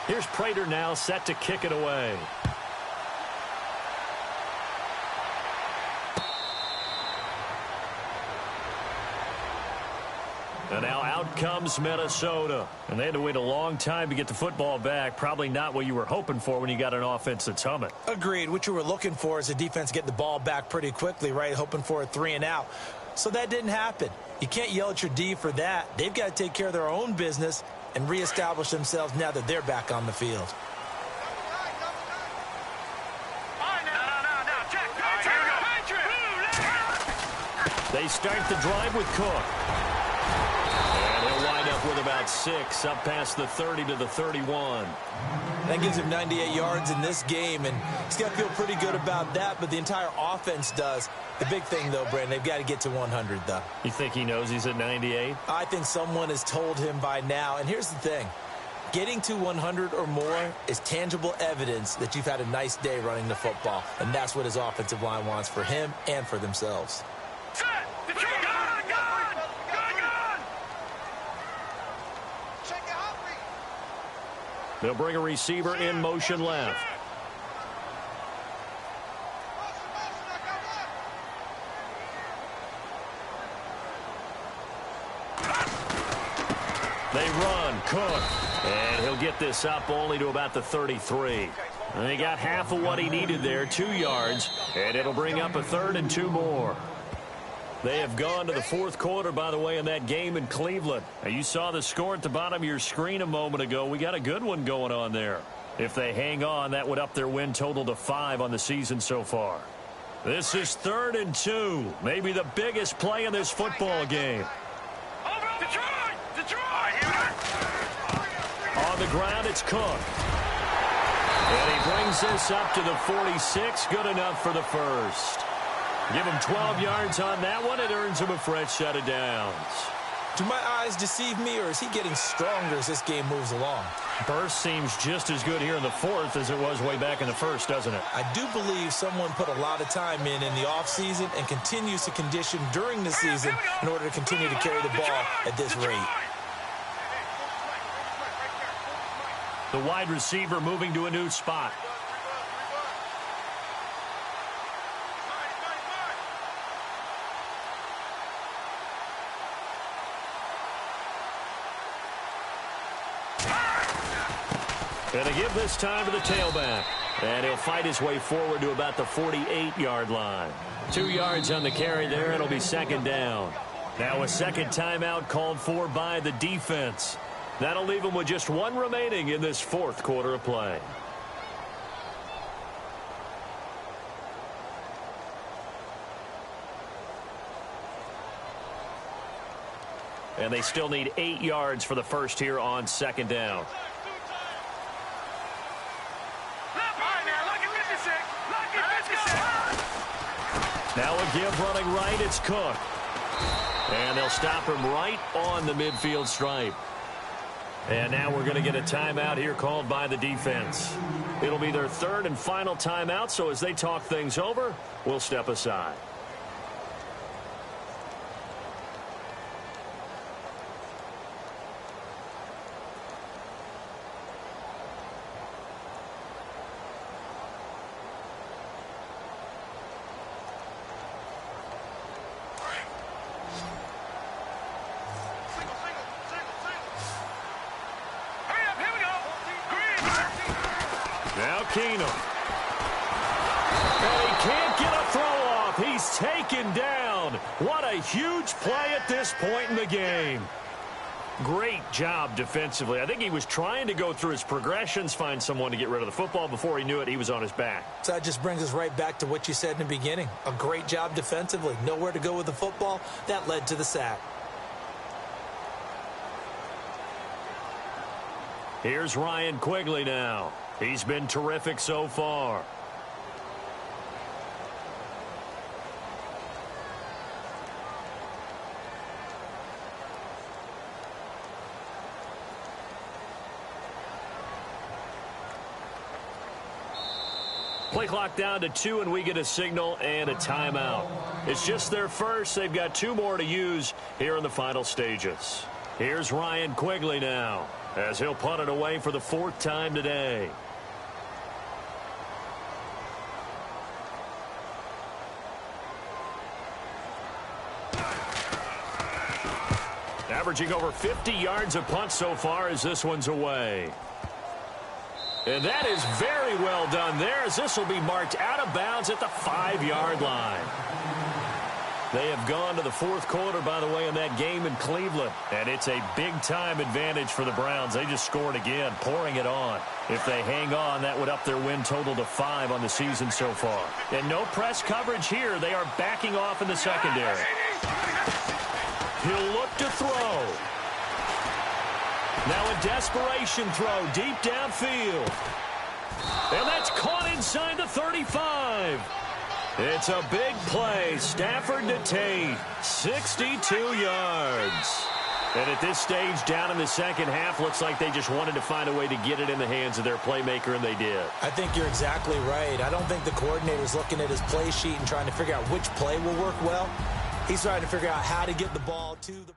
Here's Prater now set to kick it away. And now out comes Minnesota. And they had to wait a long time to get the football back. Probably not what you were hoping for when you got an offense that's humming. Agreed. What you were looking for is a defense get the ball back pretty quickly, right? Hoping for a 3 and out. So that didn't happen. You can't yell at your D for that. They've got to take care of their own business and reestablish themselves now that they're back on the field. They start the drive with Cook. And he'll wind up with about 6 up past the 30 to the 31. That gives him 98 yards in this game, and he's got to feel pretty good about that, but the entire offense does. The big thing, though, Brandon, they've got to get to 100, though. You think he knows he's at 98? I think someone has told him by now, and here's the thing. Getting to 100 or more is tangible evidence that you've had a nice day running the football, and that's what his offensive line wants for him and for themselves. They'll bring a receiver in motion left. They run, Cook, and he'll get this up only to about the 33. And they got half of what he needed there, 2 yards, and it'll bring up a 3rd and 2 more. They have gone to the 4th quarter, by the way, in that game in Cleveland. Now, you saw the score at the bottom of your screen a moment ago. We got a good one going on there. If they hang on, that would up their win total to 5 on the season so far. This is 3rd and 2, maybe the biggest play in this football game. On the ground, it's Cook. And he brings this up to the 46, good enough for the 1st. Give him 12 yards on that one. It earns him a fresh set of downs. Do my eyes deceive me, or is he getting stronger as this game moves along? Burst seems just as good here in the 4th as it was way back in the 1st, doesn't it? I do believe someone put a lot of time in the offseason and continues to condition during the season in order to continue to carry the ball at this rate. The wide receiver moving to a new spot. And they give this time to the tailback. And he'll fight his way forward to about the 48-yard line. 2 yards on the carry there. It'll be 2nd down. Now a 2nd timeout called for by the defense. That'll leave them with just 1 remaining in this 4th quarter of play. And they still need 8 yards for the 1st here on 2nd down. Now a give running right, it's Cook. And they'll stop him right on the midfield stripe. And now we're going to get a timeout here called by the defense. It'll be their 3rd and final timeout, so as they talk things over, we'll step aside. Now Keenum. And he can't get a throw off. He's taken down. What a huge play at this point in the game. Great job defensively. I think he was trying to go through his progressions, find someone to get rid of the football. Before he knew it, he was on his back. So that just brings us right back to what you said in the beginning. A great job defensively. Nowhere to go with the football. That led to the sack. Here's Ryan Quigley now. He's been terrific so far. Play clock down to 2, and we get a signal and a timeout. It's just their first. They've got 2 more to use here in the final stages. Here's Ryan Quigley now, as he'll punt it away for the 4th time today. Averaging over 50 yards a punt so far as this one's away. And that is very well done there, as this will be marked out of bounds at the 5-yard line. They have gone to the 4th quarter, by the way, in that game in Cleveland. And it's a big-time advantage for the Browns. They just scored again, pouring it on. If they hang on, that would up their win total to 5 on the season so far. And no press coverage here. They are backing off in the secondary. He'll look to throw. Now a desperation throw deep downfield. And that's caught inside the 35. It's a big play. Stafford to Tate, 62 yards. And at this stage, down in the second half, looks like they just wanted to find a way to get it in the hands of their playmaker, and they did. I think you're exactly right. I don't think the coordinator's looking at his play sheet and trying to figure out which play will work well. He's trying to figure out how to get the ball to the